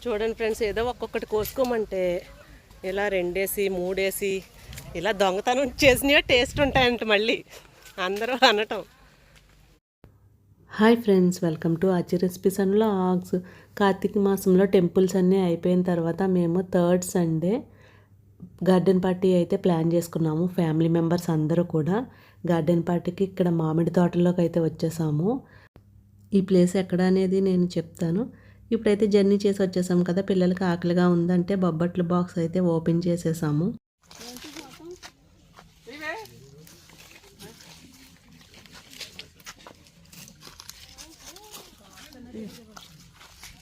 చూడండి ఫ్రెండ్స్, ఏదో ఒక్కొక్కటి కోసుకోమంటే ఇలా 2 వేసి 3 వేసి ఇలా దొంగతనం చేసినవే టేస్ట్ ఉంటాయంట మళ్ళీ అందరూ అనటం. హాయ్ ఫ్రెండ్స్, వెల్కమ్ టు ఆచి రెసిపీస్ అండ్ వ్లాగ్స్. కార్తీక మాసంలో టెంపుల్స్ అన్నీ అయిపోయిన తర్వాత మేము థర్డ్ సండే గార్డెన్ పార్టీ అయితే ప్లాన్ చేసుకున్నాము. ఫ్యామిలీ మెంబర్స్ అందరూ కూడా గార్డెన్ పార్టీకి ఇక్కడ మామిడి తోటలోకి అయితే వచ్చేసాము. ఈ ప్లేస్ ఎక్కడ అనేది నేను చెప్తాను. ఇప్పుడైతే జర్నీ చేసి వచ్చేసాము కదా, పిల్లలకి ఆకలిగా ఉందంటే బొబ్బట్ల బాక్స్ అయితే ఓపెన్ చేసేసాము.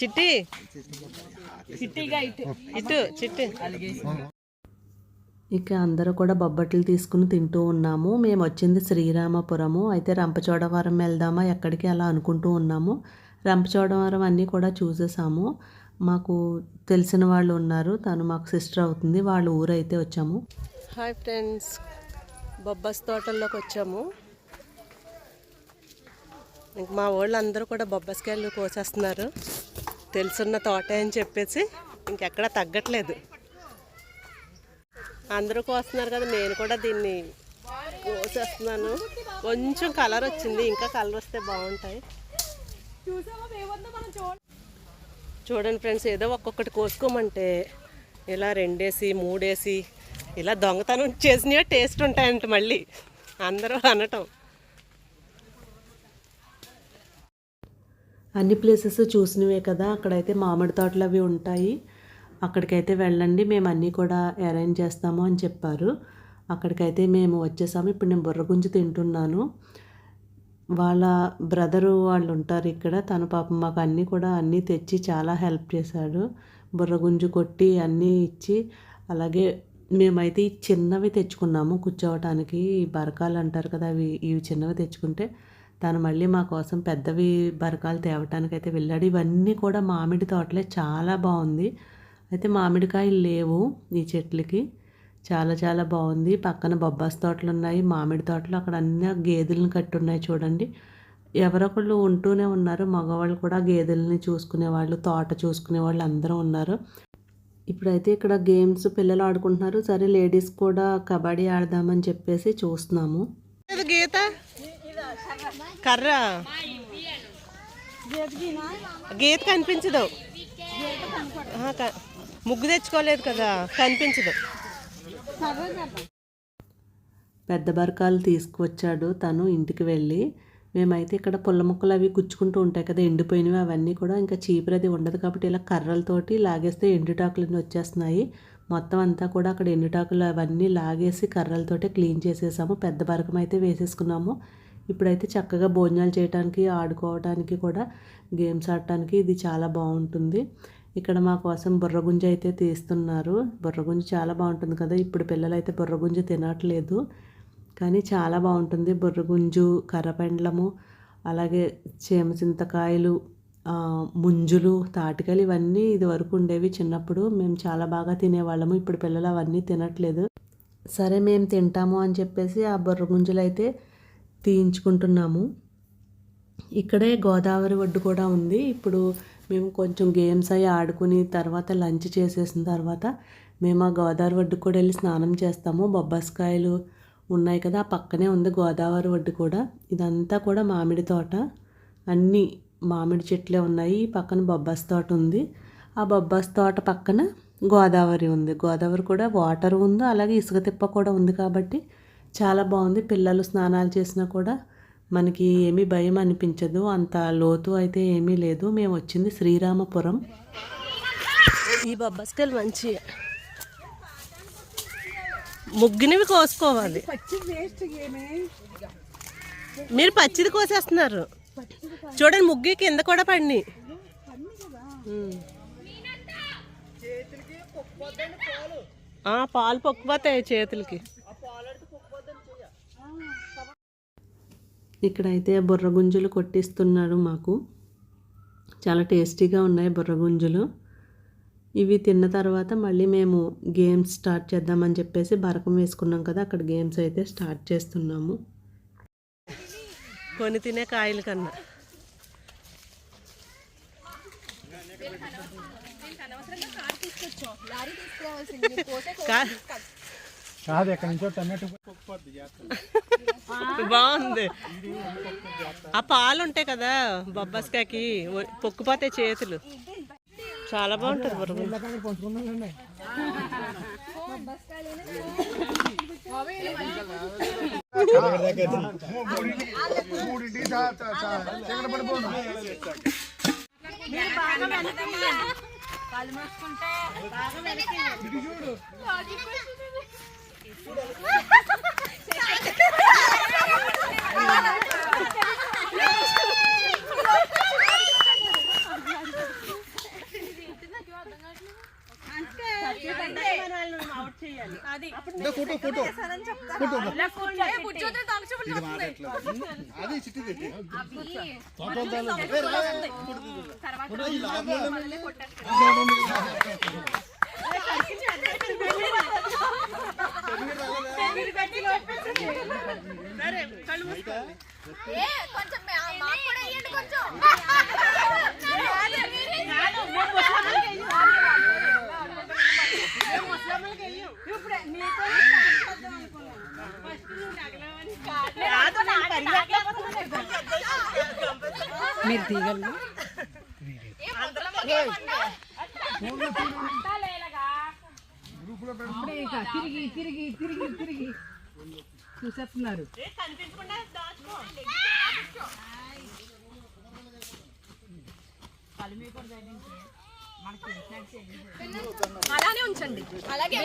చిట్టి ఇటు చిట్టి. ఇక అందరూ కూడా బొబ్బట్లు తీసుకుని తింటూ ఉన్నాము. మేము వచ్చింది శ్రీరామపురము. అయితే రంపచోడవరం వెళ్దామా ఎక్కడికి అలా అనుకుంటూ ఉన్నాము. రంపచోడవరం అన్నీ కూడా చూసేసాము. మాకు తెలిసిన వాళ్ళు ఉన్నారు, తను మాకు సిస్టర్ అవుతుంది, వాళ్ళ ఊరైతే వచ్చాము. హాయ్ ఫ్రెండ్స్, బొబ్బస్ తోటల్లోకి వచ్చాము. ఇంక మా వాళ్ళు అందరూ కూడా బొబ్బస్కాయలు కోసేస్తున్నారు. తెలుసున్న తోట అని చెప్పేసి ఇంకెక్కడ తగ్గట్లేదు. అందరూ కోస్తున్నారు కదా, నేను కూడా దీన్ని కోసేస్తున్నాను. కొంచెం కలర్ వచ్చింది, ఇంకా కలర్ వస్తే బాగుంటాయి. చూడండి ఫ్రెండ్స్, ఏదో ఒక్కొక్కటి కోసుకోమంటే ఇలా 2 వేసి 3 వేసి ఇలా దొంగతనం చేసినవే టేస్ట్ ఉంటాయంట మళ్ళీ అందరూ అనటం. అన్ని ప్లేసెస్ చూసినవే కదా, అక్కడైతే మామిడి తోటలు అవి ఉంటాయి, అక్కడికైతే వెళ్ళండి, మేము అన్నీ కూడా అరేంజ్ చేస్తాము అని చెప్పారు. అక్కడికైతే మేము వచ్చేసాము. ఇప్పుడు నేను బుర్రగుంజు తింటున్నాను. వాళ్ళ బ్రదరు వాళ్ళు ఉంటారు ఇక్కడ, తను పాపం మాకు అన్నీ తెచ్చి చాలా హెల్ప్ చేశాడు. బుర్రగుంజు కొట్టి అన్నీ ఇచ్చి, అలాగే మేమైతే ఈ చిన్నవి తెచ్చుకున్నాము కూర్చోవటానికి. బరకాలు అంటారు కదా, ఇవి చిన్నవి తెచ్చుకుంటే తను మళ్ళీ మా కోసం పెద్దవి బరకాలు తేవటానికి అయితే వెళ్ళాడు. ఇవన్నీ కూడా మామిడి తోటలే, చాలా బాగుంది. అయితే మామిడికాయలు లేవు ఈ చెట్లకి, చాలా చాలా బాగుంది. పక్కన బొబ్బాస్ తోటలు ఉన్నాయి, మామిడి తోటలు, అక్కడ అన్ని గేదెలను కట్టున్నాయి చూడండి. ఎవరొకళ్ళు ఉంటూనే ఉన్నారు, మగవాళ్ళు కూడా గేదెలని చూసుకునే వాళ్ళు, తోట చూసుకునే వాళ్ళు అందరూ ఉన్నారు. ఇప్పుడైతే ఇక్కడ గేమ్స్ పిల్లలు ఆడుకుంటున్నారు. సరే లేడీస్ కూడా కబడ్డీ ఆడదామని చెప్పేసి చూస్తున్నాము. గీత కర్ర గీత కనిపించదు, ముగ్గు తెచ్చుకోలేదు కదా, కనిపించదు. పెద్ద బరకాలు తీసుకువచ్చాడు తను ఇంటికి వెళ్ళి. మేమైతే ఇక్కడ పుల్ల ముక్కలు అవి గుచ్చుకుంటూ ఉంటాయి కదా, ఎండిపోయినవి, అవన్నీ కూడా ఇంకా చీపురది ఉండదు కాబట్టి ఇలా కర్రలతోటి లాగేస్తే ఎండుటాకులన్నీ వచ్చేస్తున్నాయి. మొత్తం అంతా కూడా అక్కడ ఎండుటాకులు అవన్నీ లాగేసి కర్రలతోటే క్లీన్ చేసేసాము. పెద్ద బరకం అయితే వేసేసుకున్నాము. ఇప్పుడైతే చక్కగా భోజనాలు చేయడానికి, ఆడుకోవడానికి కూడా, గేమ్స్ ఆడటానికి ఇది చాలా బాగుంటుంది. ఇక్కడ మా కోసం బుర్రగుంజ అయితే తీస్తున్నారు. బుర్రగుంజ చాలా బాగుంటుంది కదా, ఇప్పుడు పిల్లలైతే బుర్రగుంజ తినట్లేదు, కానీ చాలా బాగుంటుంది. బుర్రగుంజు, కర్రపెండలము, అలాగే చేమచింతకాయలు, ముంజులు, తాటికాయలు, ఇవన్నీ ఇది వరకు ఉండేవి చిన్నప్పుడు, మేము చాలా బాగా తినేవాళ్ళము. ఇప్పుడు పిల్లలు అవన్నీ తినట్లేదు. సరే మేము తింటాము అని చెప్పేసి ఆ బుర్రగుంజులు అయితే తీయించుకుంటున్నాము. ఇక్కడే గోదావరి ఒడ్డు కూడా ఉంది. ఇప్పుడు మేము కొంచెం గేమ్స్ అవి ఆడుకుని తర్వాత లంచ్ చేసేసిన తర్వాత మేము ఆ గోదావరి ఒడ్డుకు కూడా వెళ్ళి స్నానం చేస్తాము. బొబ్బాస్కాయలు ఉన్నాయి కదా, ఆ పక్కనే ఉంది గోదావరి ఒడ్డు కూడా. ఇదంతా కూడా మామిడి తోట, అన్నీ మామిడి చెట్లే ఉన్నాయి. పక్కన బొబ్బాస్ తోట ఉంది, ఆ బొబ్బాస్ తోట పక్కన గోదావరి ఉంది. గోదావరి కూడా వాటర్ ఉంది, అలాగే ఇసుక తిప్ప కూడా ఉంది కాబట్టి చాలా బాగుంది. పిల్లలు స్నానాలు చేసినా కూడా మనకి ఏమీ భయం అనిపించదు, అంత లోతు అయితే ఏమీ లేదు. మేము వచ్చింది శ్రీరామపురం. ఈ బొబ్బస్కాయలు మంచి ముగ్గునివి కోసుకోవాలి. మీరు పచ్చిది కోసేస్తున్నారు చూడండి, ముగ్గు కింద కూడా పడినాయి. పాలు పొక్కుపోతాయి చేతులకి. ఇక్కడైతే బుర్రగుంజులు కొట్టిస్తున్నారు మాకు, చాలా టేస్టీగా ఉన్నాయి బుర్రగుంజులు. ఇవి తిన్న తర్వాత మళ్ళీ మేము గేమ్స్ స్టార్ట్ చేద్దామని చెప్పేసి బరకం వేసుకున్నాం కదా, అక్కడ గేమ్స్ అయితే స్టార్ట్ చేస్తున్నాము. కొని తినే కాయల కన్నా కాదు ఎక్కడి నుంచో టమాటో బాగుంది. ఆ పాలు ఉంటాయి కదా బొబ్బాస్కాయకి, పొక్కుపోతాయి చేతులు. చాలా బాగుంటుంది బుర్ర. మీరు తీగలు తిరిగి తిరిగి తిరిగి తిరిగి చూసేస్తున్నారు. అలానే ఉంచండి. అలాగే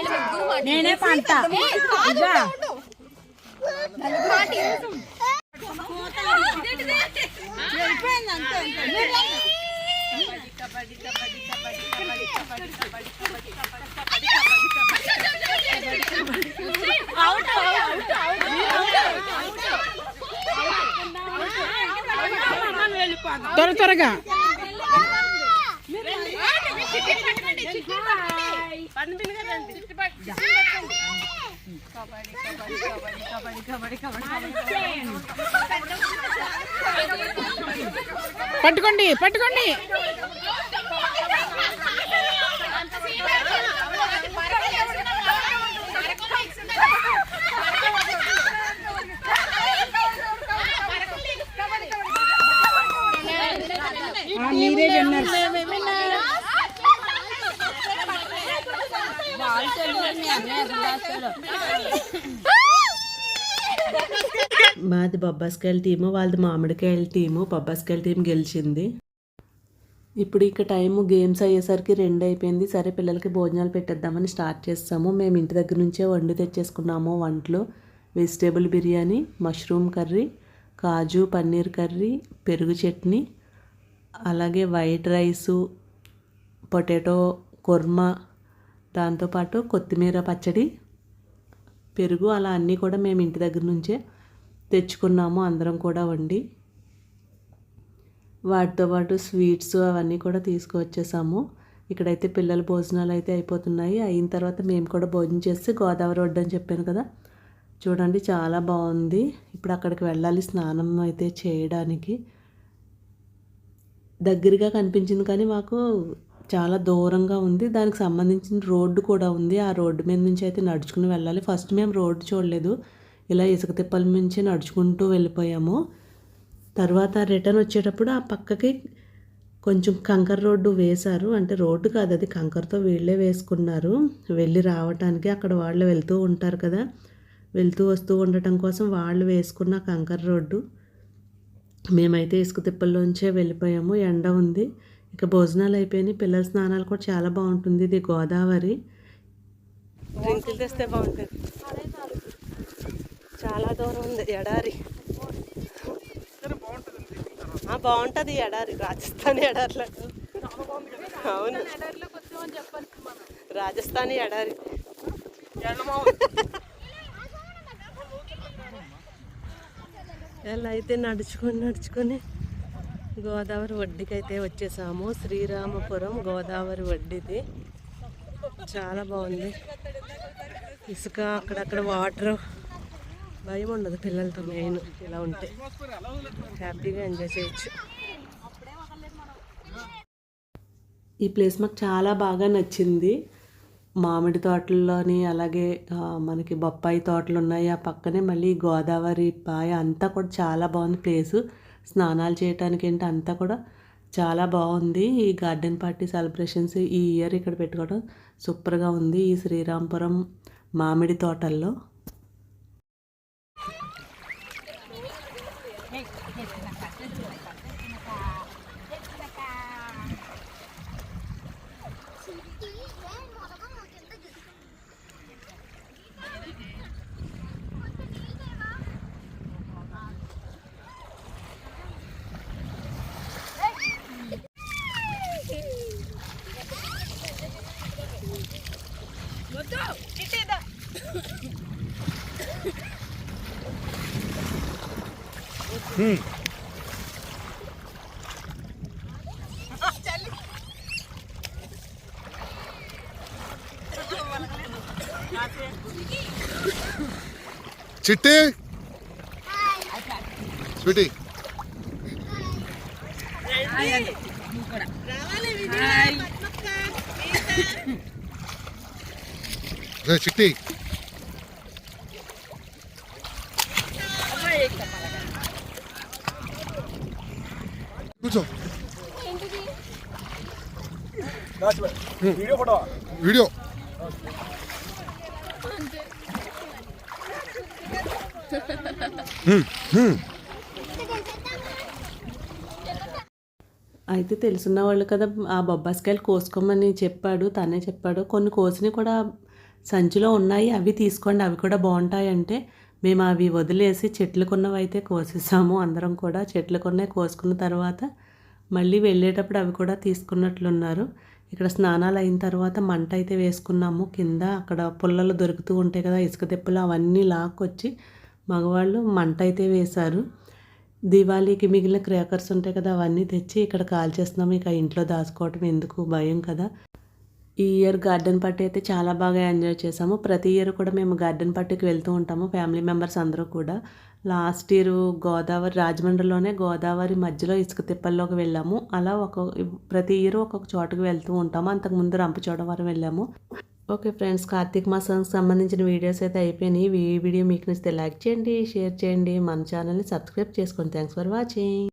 నేనే పంట త్వరగా పట్టుకోండి పట్టుకోండి. మీరే విన్నారు. మాది బొబ్బాస్కాయల టీము, వాళ్ళది మామిడికాయల టీము. బొబ్బాస్కాయల టీం గెలిచింది. ఇప్పుడు ఇక టైము గేమ్స్ అయ్యేసరికి 2 అయిపోయింది. సరే పిల్లలకి భోజనాలు పెట్టేద్దామని స్టార్ట్ చేస్తాము. మేము ఇంటి దగ్గర నుంచే వండి తెచ్చేసుకున్నాము వంటలు. వెజిటేబుల్ బిర్యానీ, మష్రూమ్ కర్రీ, కాజు పన్నీర్ కర్రీ, పెరుగు చట్నీ, అలాగే వైట్ రైసు, పొటాటో కుర్మా, దాంతోపాటు కొత్తిమీర పచ్చడి, పెరుగు, అలా అన్నీ కూడా మేము ఇంటి దగ్గర నుంచే తెచ్చుకున్నాము అందరం కూడా వండి. వాటితో పాటు స్వీట్స్ అవన్నీ కూడా తీసుకువచ్చేసాము. ఇక్కడైతే పిల్లల భోజనాలు అయితే అయిపోతున్నాయి. అయిన తర్వాత మేము కూడా భోజనం చేస్తే గోదావరి ఒడ్డు అని చెప్పాను కదా, చూడండి చాలా బాగుంది. ఇప్పుడు అక్కడికి వెళ్ళాలి స్నానం అయితే చేయడానికి. దగ్గరగా కనిపించింది కానీ మాకు చాలా దూరంగా ఉంది. దానికి సంబంధించిన రోడ్డు కూడా ఉంది. ఆ రోడ్డు మీద నుంచి అయితే నడుచుకుని వెళ్ళాలి. ఫస్ట్ మేము రోడ్డు చూడలేదు, ఇలా ఇసుక తిప్పల నుంచి నడుచుకుంటూ వెళ్ళిపోయాము. తర్వాత రిటర్న్ వచ్చేటప్పుడు ఆ పక్కకి కొంచెం కంకర రోడ్డు వేశారు. అంటే రోడ్డు కాదు, అది కంకరతో వీళ్ళే వేసుకున్నారు వెళ్ళి రావటానికి. అక్కడ వాళ్ళు వెళ్తూ ఉంటారు కదా, వెళ్తూ వస్తూ ఉండటం కోసం వాళ్ళు వేసుకున్న కంకర రోడ్డు. మేమైతే ఇసుక తిప్పల్లోంచే వెళ్ళిపోయాము. ఎండ ఉంది. ఇక భోజనాలు అయిపోయినాయి. పిల్లల స్నానాలు కూడా చాలా బాగుంటుంది. ఇది గోదావరి. డ్రింకులు తెస్తే బాగుంటుంది. చాలా దూరం ఉంది ఎడారి. బాగుంటుంది ఎడారి, రాజస్థానీ ఎడారిలో. అవును, రాజస్థానీ ఎడారి. ఎలా అయితే నడుచుకొని గోదావరి ఒడ్డుకి అయితే వచ్చేసాము. శ్రీరామపురం గోదావరి ఒడ్డిది. చాలా బాగుంది. ఇసుక, అక్కడక్కడ వాటర్. భయం ఉండదు పిల్లలతో. మెయిన్ ఇలా ఉంటే హ్యాపీగా ఎంజాయ్ చేయొచ్చు. ఈ ప్లేస్ మాకు చాలా బాగా నచ్చింది. మామిడి తోటల్లోని అలాగే మనకి బొప్పాయి తోటలు ఉన్నాయి. ఆ పక్కనే మళ్ళీ గోదావరి పాయ అంతా కూడా చాలా బాగుంది ప్లేసు. స్నానాలు చేయడానికి ఏంటి అంతా కూడా చాలా బాగుంది. ఈ గార్డెన్ పార్టీ సెలబ్రేషన్స్ ఈ ఇయర్ ఇక్కడ పెట్టుకోవడం సూపర్గా ఉంది ఈ శ్రీరాంపురం మామిడి తోటల్లో. చిట్టి స్వీటీ చిట్టి కూర్చో. వీడియో అయితే తెలుసున్న వాళ్ళు కదా ఆ బొబ్బాస్కాయలు కోసుకోమని చెప్పాడు, తనే చెప్పాడు. కొన్ని కోసినవి కూడా సంచిలో ఉన్నాయి, అవి తీసుకోండి, అవి కూడా బాగుంటాయంటే మేము అవి వదిలేసి చెట్లుకున్నవి అయితే కోసేసాము. అందరం కూడా చెట్లుకున్నవి కోసుకున్న తర్వాత మళ్ళీ వెళ్ళేటప్పుడు అవి కూడా తీసుకున్నట్లున్నారు. ఇక్కడ స్నానాలు అయిన తర్వాత మంట అయితే వేసుకున్నాము. కింద అక్కడ పుల్లలు దొరుకుతూ ఉంటాయి కదా, ఇసుక తిప్పలు, అవన్నీ లాక్కొచ్చి మగవాళ్ళు మంట అయితే వేశారు. దివాళీకి మిగిలిన క్రాకర్స్ ఉంటాయి కదా, అవన్నీ తెచ్చి ఇక్కడ కాల్చేస్తున్నాము. ఇక ఇంట్లో దాచుకోవటం ఎందుకు, భయం కదా. ఈ ఇయర్ గార్డెన్ పార్టీ అయితే చాలా బాగా ఎంజాయ్ చేసాము. ప్రతి ఇయర్ కూడా మేము గార్డెన్ పార్టీకి వెళ్తూ ఉంటాము, ఫ్యామిలీ మెంబర్స్ అందరూ కూడా. లాస్ట్ ఇయర్ గోదావరి రాజమండ్రిలోనే గోదావరి మధ్యలో ఇసుక తిప్పల్లోకి వెళ్ళాము. అలా ప్రతి ఇయర్ ఒక్కొక్క చోటుకు వెళ్తూ ఉంటాము. అంతకుముందు రంపచోడవరం వెళ్ళాము. ఓకే ఫ్రెండ్స్, కార్తీక మాసానికి సంబంధించిన వీడియోస్ అయితే అయిపోయినాయి. ఈ వీడియో మీకు నచ్చితే లైక్ చేయండి, షేర్ చేయండి, మన ఛానల్ని సబ్స్క్రైబ్ చేసుకోండి. Thanks for watching.